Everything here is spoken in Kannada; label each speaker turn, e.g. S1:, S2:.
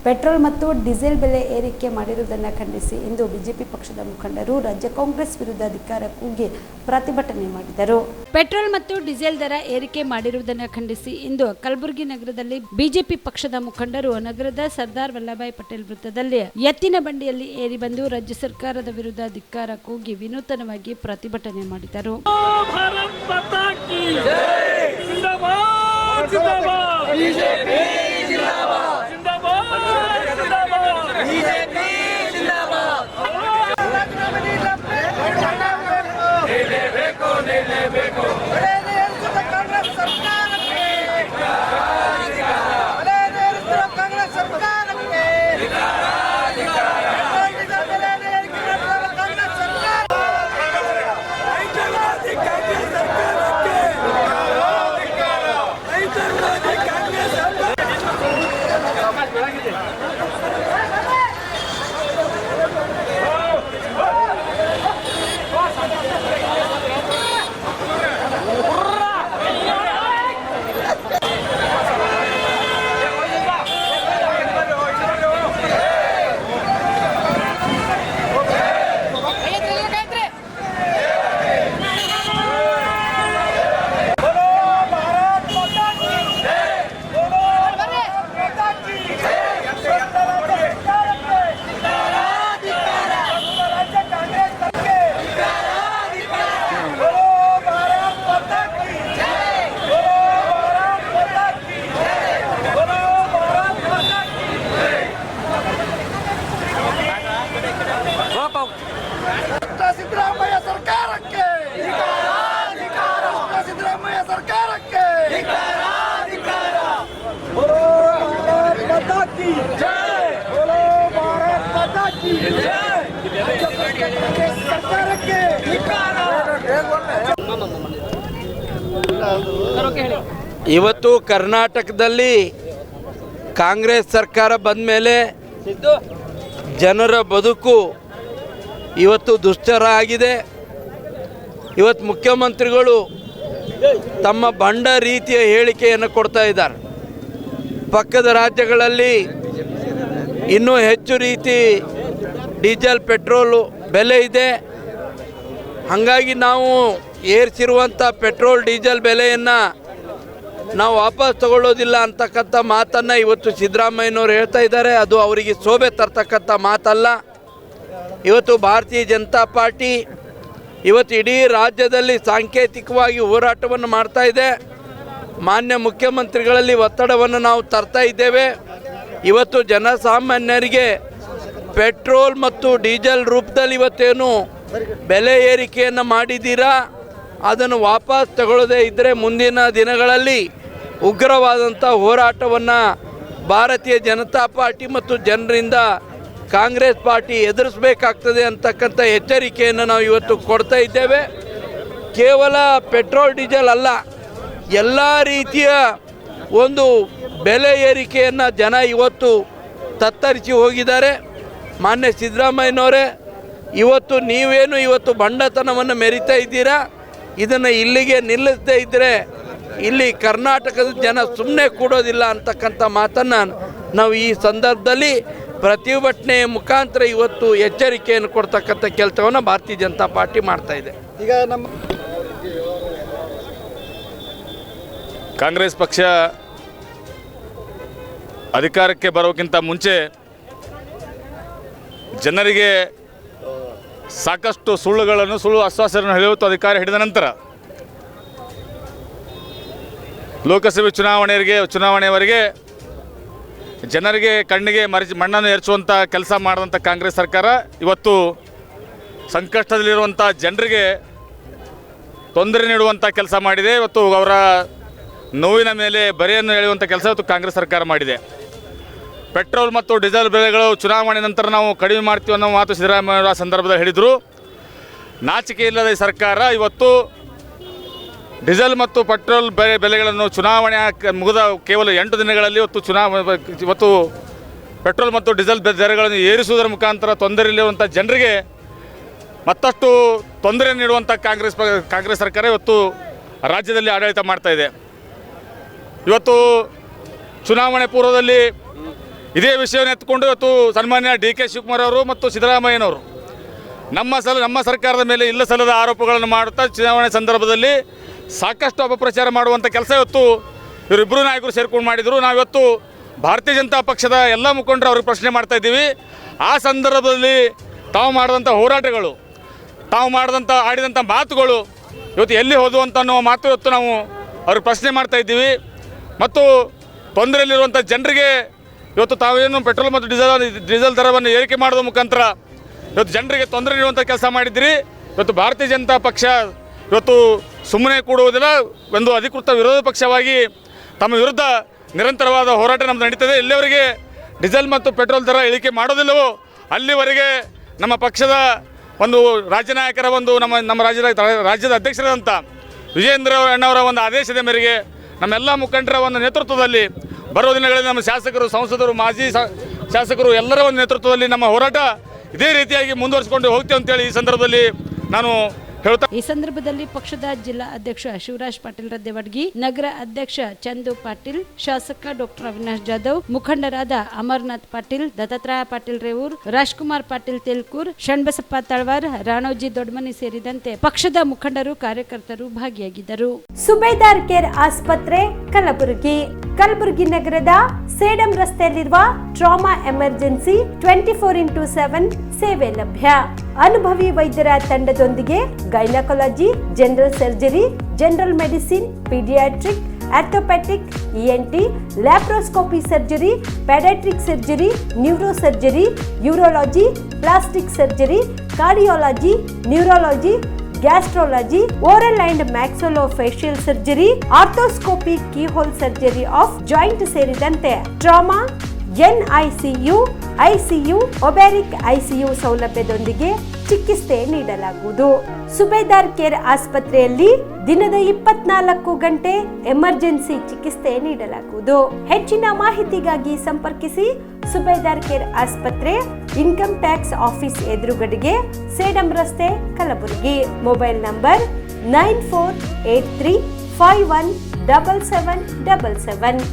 S1: ಪೆಟ್ರೋಲ್ ಮತ್ತು ಡೀಸೆಲ್ ಬೆಲೆ ಏರಿಕೆ ಮಾಡಿರುವುದನ್ನು ಖಂಡಿಸಿ ಇಂದು ಬಿಜೆಪಿ ಪಕ್ಷದ ಮುಖಂಡರು ರಾಜ್ಯ ಕಾಂಗ್ರೆಸ್ ವಿರುದ್ಧ ಧಿಕ್ಕಾರ ಕೂಗಿ ಪ್ರತಿಭಟನೆ ಮಾಡಿದರು. ಪೆಟ್ರೋಲ್ ಮತ್ತು ಡೀಸೆಲ್ ದರ ಏರಿಕೆ ಮಾಡಿರುವುದನ್ನು ಖಂಡಿಸಿ ಇಂದು ಕಲಬುರಗಿ ನಗರದಲ್ಲಿ ಬಿಜೆಪಿ ಪಕ್ಷದ ಮುಖಂಡರು ನಗರದ ಸರ್ದಾರ್ ವಲ್ಲಭಾಯ್ ಪಟೇಲ್ ವೃತ್ತದಲ್ಲಿ ಎತ್ತಿನ ಬಂಡಿಯಲ್ಲಿ ಏರಿ ಬಂದು ರಾಜ್ಯ ಸರ್ಕಾರದ ವಿರುದ್ಧ ಧಿಕ್ಕಾರ ಕೂಗಿ ವಿನೂತನವಾಗಿ ಪ್ರತಿಭಟನೆ ಮಾಡಿದರು.
S2: ಸಿದ್ದರಾಮಯ್ಯ ಸರ್ಕಾರಕ್ಕೆ ಸಿದ್ದರಾಮಯ್ಯ ಸರ್ಕಾರಕ್ಕೆ ಬೋಲೋ ಭಾರತ್ ಮಾತಾ ಕಿ ಜೈ, ಬೋಲೋ ಭಾರತ್ ಮಾತಾ ಕಿ ಜೈ. ಸರ್ಕಾರಕ್ಕೆ
S3: ಇವತ್ತು ಕರ್ನಾಟಕದಲ್ಲಿ ಕಾಂಗ್ರೆಸ್ ಸರ್ಕಾರ ಬಂದ ಮೇಲೆ ಜನರ ಬದುಕು ಇವತ್ತು ದುಸ್ತರ ಆಗಿದೆ. ಇವತ್ತು ಮುಖ್ಯಮಂತ್ರಿಗಳು ತಮ್ಮ ಬಂಡ ರೀತಿಯ ಹೇಳಿಕೆಯನ್ನು ಕೊಡ್ತಾ ಇದ್ದಾರೆ. ಪಕ್ಕದ ರಾಜ್ಯಗಳಲ್ಲಿ ಇನ್ನೂ ಹೆಚ್ಚು ರೀತಿ ಡೀಸೆಲ್ ಪೆಟ್ರೋಲು ಬೆಲೆ ಇದೆ. ಹಾಗಾಗಿ ನಾವು ಏರಿಸಿರುವಂಥ ಪೆಟ್ರೋಲ್ ಡೀಸೆಲ್ ಬೆಲೆಯನ್ನು ನಾವು ವಾಪಸ್ ತಗೊಳ್ಳೋದಿಲ್ಲ ಅಂತಕ್ಕಂಥ ಮಾತನ್ನು ಇವತ್ತು ಸಿದ್ದರಾಮಯ್ಯನವರು ಹೇಳ್ತಾ ಇದ್ದಾರೆ. ಅದು ಅವರಿಗೆ ಶೋಭೆ ತರ್ತಕ್ಕಂಥ ಮಾತಲ್ಲ. ಇವತ್ತು ಭಾರತೀಯ ಜನತಾ ಪಾರ್ಟಿ ಇವತ್ತು ಇಡೀ ರಾಜ್ಯದಲ್ಲಿ ಸಾಂಕೇತಿಕವಾಗಿ ಹೋರಾಟವನ್ನು ಮಾಡ್ತಾ ಇದೆ. ಮಾನ್ಯ ಮುಖ್ಯಮಂತ್ರಿಗಳಲ್ಲಿ ಒತ್ತಡವನ್ನು ನಾವು ತರ್ತಾ ಇದ್ದೇವೆ. ಇವತ್ತು ಜನಸಾಮಾನ್ಯರಿಗೆ ಪೆಟ್ರೋಲ್ ಮತ್ತು ಡೀಸೆಲ್ ರೂಪದಲ್ಲಿ ಇವತ್ತೇನು ಬೆಲೆ ಏರಿಕೆಯನ್ನು ಮಾಡಿದ್ದೀರಾ, ಅದನ್ನು ವಾಪಸ್ ತಗೊಳ್ಳದೇ ಇದ್ದರೆ ಮುಂದಿನ ದಿನಗಳಲ್ಲಿ ಉಗ್ರವಾದಂಥ ಹೋರಾಟವನ್ನು ಭಾರತೀಯ ಜನತಾ ಪಾರ್ಟಿ ಮತ್ತು ಜನರಿಂದ ಕಾಂಗ್ರೆಸ್ ಪಾರ್ಟಿ ಎದುರಿಸಬೇಕಾಗ್ತದೆ ಅಂತಕ್ಕಂಥ ಎಚ್ಚರಿಕೆಯನ್ನು ನಾವು ಇವತ್ತು ಕೊಡ್ತಾ ಇದ್ದೇವೆ. ಕೇವಲ ಪೆಟ್ರೋಲ್ ಡೀಸೆಲ್ ಅಲ್ಲ, ಎಲ್ಲ ರೀತಿಯ ಒಂದು ಬೆಲೆ ಏರಿಕೆಯನ್ನು ಜನ ಇವತ್ತು ತತ್ತರಿಸಿ ಹೋಗಿದ್ದಾರೆ. ಮಾನ್ಯ ಸಿದ್ದರಾಮಯ್ಯನವರೇ, ಇವತ್ತು ನೀವೇನು ಇವತ್ತು ಬಂಡತನವನ್ನು ಮೆರಿತಾ ಇದ್ದೀರಾ, ಇದನ್ನು ಇಲ್ಲಿಗೆ ನಿಲ್ಲಿಸದೇ ಇದ್ದರೆ ಇಲ್ಲಿ ಕರ್ನಾಟಕದ ಜನ ಸುಮ್ಮನೆ ಕೂಡೋದಿಲ್ಲ ಅಂತಕ್ಕಂಥ ಮಾತನ್ನು ನಾವು ಈ ಸಂದರ್ಭದಲ್ಲಿ ಪ್ರತಿಭಟನೆಯ ಮುಖಾಂತರ ಇವತ್ತು ಎಚ್ಚರಿಕೆಯನ್ನು ಕೊಡ್ತಕ್ಕಂಥ ಕೆಲಸವನ್ನು ಭಾರತೀಯ ಜನತಾ ಪಾರ್ಟಿ ಮಾಡ್ತಾ ಇದೆ.
S2: ಈಗ ನಮ್ಮ
S4: ಕಾಂಗ್ರೆಸ್ ಪಕ್ಷ ಅಧಿಕಾರಕ್ಕೆ ಬರೋಕ್ಕಿಂತ ಮುಂಚೆ ಜನರಿಗೆ ಸಾಕಷ್ಟು ಸುಳ್ಳು ಆಶ್ವಾಸನೆಯನ್ನು ಹೇಳುವುದು ಅಧಿಕಾರ ಹಿಡಿದ ನಂತರ ಲೋಕಸಭೆ ಚುನಾವಣೆಯವರೆಗೆ ಜನರಿಗೆ ಕಣ್ಣಿಗೆ ಮಣ್ಣನ್ನು ಎರಚುವಂಥ ಕೆಲಸ ಮಾಡಿದಂಥ ಕಾಂಗ್ರೆಸ್ ಸರ್ಕಾರ ಇವತ್ತು ಸಂಕಷ್ಟದಲ್ಲಿರುವಂಥ ಜನರಿಗೆ ತೊಂದರೆ ನೀಡುವಂಥ ಕೆಲಸ ಮಾಡಿದೆ. ಇವತ್ತು ಅವರ ನೋವಿನ ಮೇಲೆ ಬರೆಯನ್ನು ಎಳೆಯುವಂಥ ಕೆಲಸ ಇವತ್ತು ಕಾಂಗ್ರೆಸ್ ಸರ್ಕಾರ ಮಾಡಿದೆ. ಪೆಟ್ರೋಲ್ ಮತ್ತು ಡೀಸೆಲ್ ಬೆಲೆಗಳು ಚುನಾವಣೆ ನಂತರ ನಾವು ಕಡಿಮೆ ಮಾಡ್ತೀವಿ ಅನ್ನೋ ಮಾತು ಸಿದ್ದರಾಮಯ್ಯ ಸಂದರ್ಭದಲ್ಲಿ ಹೇಳಿದರು. ನಾಚಿಕೆ ಇಲ್ಲದ ಈ ಸರ್ಕಾರ ಇವತ್ತು ಡೀಸೆಲ್ ಮತ್ತು ಪೆಟ್ರೋಲ್ ಬೆಲೆಗಳನ್ನು ಚುನಾವಣೆ ಮುಗಿದ ಕೇವಲ 8 ದಿನಗಳಲ್ಲಿ ಇವತ್ತು ಪೆಟ್ರೋಲ್ ಮತ್ತು ಡೀಸೆಲ್ ದರಗಳನ್ನು ಏರಿಸುವುದರ ಮುಖಾಂತರ ತೊಂದರೆಯಲ್ಲಿರುವಂಥ ಜನರಿಗೆ ಮತ್ತಷ್ಟು ತೊಂದರೆ ನೀಡುವಂಥ ಕಾಂಗ್ರೆಸ್ ಸರ್ಕಾರ ಇವತ್ತು ರಾಜ್ಯದಲ್ಲಿ ಆಡಳಿತ ಮಾಡ್ತಾ ಇದೆ. ಇವತ್ತು ಚುನಾವಣೆ ಪೂರ್ವದಲ್ಲಿ ಇದೇ ವಿಷಯವನ್ನು ಎತ್ಕೊಂಡು ಇವತ್ತು ಸನ್ಮಾನ್ಯ ಡಿ ಕೆ ಶಿವಕುಮಾರ್ ಅವರು ಮತ್ತು ಸಿದ್ದರಾಮಯ್ಯನವರು ನಮ್ಮ ಸರ್ಕಾರದ ಮೇಲೆ ಇಲ್ಲ ಸಲ್ಲದ ಆರೋಪಗಳನ್ನು ಮಾಡುತ್ತಾ ಚುನಾವಣೆ ಸಂದರ್ಭದಲ್ಲಿ ಸಾಕಷ್ಟು ಅಪಪ್ರಚಾರ ಮಾಡುವಂಥ ಕೆಲಸ ಇವತ್ತು ಇವರಿಬ್ಬರು ನಾಯಕರು ಸೇರ್ಕೊಂಡು ಮಾಡಿದರು. ನಾವಿವತ್ತು ಭಾರತೀಯ ಜನತಾ ಪಕ್ಷದ ಎಲ್ಲ ಮುಖಂಡರು ಅವ್ರಿಗೆ ಪ್ರಶ್ನೆ ಮಾಡ್ತಾ ಇದ್ದೀವಿ. ಆ ಸಂದರ್ಭದಲ್ಲಿ ತಾವು ಮಾಡಿದಂಥ ಹೋರಾಟಗಳು, ತಾವು ಆಡಿದಂಥ ಮಾತುಗಳು ಇವತ್ತು ಎಲ್ಲಿ ಹೋದವು ಅಂತ ಅನ್ನೋ ಮಾತು ಇವತ್ತು ನಾವು ಅವ್ರಿಗೆ ಪ್ರಶ್ನೆ ಮಾಡ್ತಾ ಇದ್ದೀವಿ. ಮತ್ತು ತೊಂದರೆಯಲ್ಲಿರುವಂಥ ಜನರಿಗೆ ಇವತ್ತು ತಾವೇನು ಪೆಟ್ರೋಲ್ ಮತ್ತು ಡೀಸೆಲ್ ದರವನ್ನು ಏರಿಕೆ ಮಾಡೋದ್ರ ಮುಖಾಂತರ ಇವತ್ತು ಜನರಿಗೆ ತೊಂದರೆ ನೀಡುವಂಥ ಕೆಲಸ ಮಾಡಿದ್ದೀರಿ. ಇವತ್ತು ಭಾರತೀಯ ಜನತಾ ಪಕ್ಷ ಇವತ್ತು ಸುಮ್ಮನೆ ಕೂಡುವುದಿಲ್ಲ, ಒಂದು ಅಧಿಕೃತ ವಿರೋಧ ಪಕ್ಷವಾಗಿ ತಮ್ಮ ವಿರುದ್ಧ ನಿರಂತರವಾದ ಹೋರಾಟ ನಮ್ಮದು ನಡೀತದೆ. ಎಲ್ಲಿವರೆಗೆ ಡೀಸೆಲ್ ಮತ್ತು ಪೆಟ್ರೋಲ್ ದರ ಇಳಿಕೆ ಮಾಡೋದಿಲ್ಲವೋ ಅಲ್ಲಿವರೆಗೆ ನಮ್ಮ ಪಕ್ಷದ ಒಂದು ರಾಜ್ಯ ನಾಯಕರ ಒಂದು ನಮ್ಮ ರಾಜ್ಯದ ಅಧ್ಯಕ್ಷರಾದಂಥ ವಿಜೇಂದ್ರ ಅಣ್ಣವರ ಒಂದು ಆದೇಶದ ಮೇರೆಗೆ ನಮ್ಮೆಲ್ಲ ಮುಖಂಡರ ಒಂದು ನೇತೃತ್ವದಲ್ಲಿ ಬರೋ ದಿನಗಳಲ್ಲಿ ನಮ್ಮ ಶಾಸಕರು, ಸಂಸದರು, ಮಾಜಿ ಶಾಸಕರು ಎಲ್ಲರ ಒಂದು ನೇತೃತ್ವದಲ್ಲಿ ನಮ್ಮ ಹೋರಾಟ ಇದೇ ರೀತಿಯಾಗಿ ಮುಂದುವರಿಸಿಕೊಂಡು ಹೋಗ್ತೇವೆ ಅಂತೇಳಿ ಈ ಸಂದರ್ಭದಲ್ಲಿ ನಾನು ಹೇಳ್ತಾ.
S1: ಈ ಸಂದರ್ಭದಲ್ಲಿ ಪಕ್ಷದ ಜಿಲ್ಲಾ ಅಧ್ಯಕ್ಷ ಶಿವರಾಜ್ ಪಾಟೀಲ್ ರದ್ದೆವಡ್ಗಿ, ನಗರ ಅಧ್ಯಕ್ಷ ಚಂದು ಪಾಟೀಲ್, ಶಾಸಕ ಡಾಕ್ಟರ್ ಅವಿನಾಶ್ ಜಾಧವ್, ಮುಖಂಡರಾದ ಅಮರನಾಥ್ ಪಾಟೀಲ್, ದತ್ತಾತ್ರೇಯ ಪಾಟೀಲ್ ರೇವೂರ್, ರಾಜ್ಕುಮಾರ್ ಪಾಟೀಲ್ ತೇಲ್ಕೂರ್, ಶಣ್ಬಸಪ್ಪ ತಳವಾರ್, ರಾಣೋಜಿ ದೊಡ್ಮನಿ ಸೇರಿದಂತೆ ಪಕ್ಷದ ಮುಖಂಡರು, ಕಾರ್ಯಕರ್ತರು ಭಾಗಿಯಾಗಿದ್ದರು. ಸುಬೇದಾರ್ ಕೇರ್ ಆಸ್ಪತ್ರೆ ಕಲಬುರಗಿ ನಗರದ ಸೇಡಂ ರಸ್ತೆಯಲ್ಲಿರುವ ಟ್ರಾಮಾ ಎಮರ್ಜೆನ್ಸಿ 24x7 ಸೇವೆ ಲಭ್ಯ. ಅನುಭವಿ ವೈದ್ಯರ ತಂಡದೊಂದಿಗೆ gynaecology, general surgery, general medicine, paediatric, orthopaedic, ENT, laparoscopy surgery, paediatric surgery, neuro surgery, urology, plastic surgery, cardiology, neurology, gastrology, oral and maxillofacial surgery, arthroscopy, keyhole surgery of joint ಸೇರಿದಂತೆ ಟ್ರಾಮಾ, NICU, ICU, ಒಬ್ಯಾರಿಕ್ ICU ಸೌಲಭ್ಯದೊಂದಿಗೆ ಚಿಕಿತ್ಸೆ ನೀಡಲಾಗುವುದು. ಸುಬೇದಾರ್ ಕೇರ್ ಆಸ್ಪತ್ರೆಯಲ್ಲಿ ದಿನದ 24 ಗಂಟೆ ಎಮರ್ಜೆನ್ಸಿ ಚಿಕಿತ್ಸೆ ನೀಡಲಾಗುವುದು. ಹೆಚ್ಚಿನ ಮಾಹಿತಿಗಾಗಿ ಸಂಪರ್ಕಿಸಿ ಸುಬೇದಾರ್ ಕೇರ್ ಆಸ್ಪತ್ರೆ, ಇನ್ಕಮ್ ಟ್ಯಾಕ್ಸ್ ಆಫೀಸ್ ಎದುರುಗಡೆಗೆ, ಸೇಡಂ ರಸ್ತೆ, ಕಲಬುರಗಿ. Mobile number 9483517777.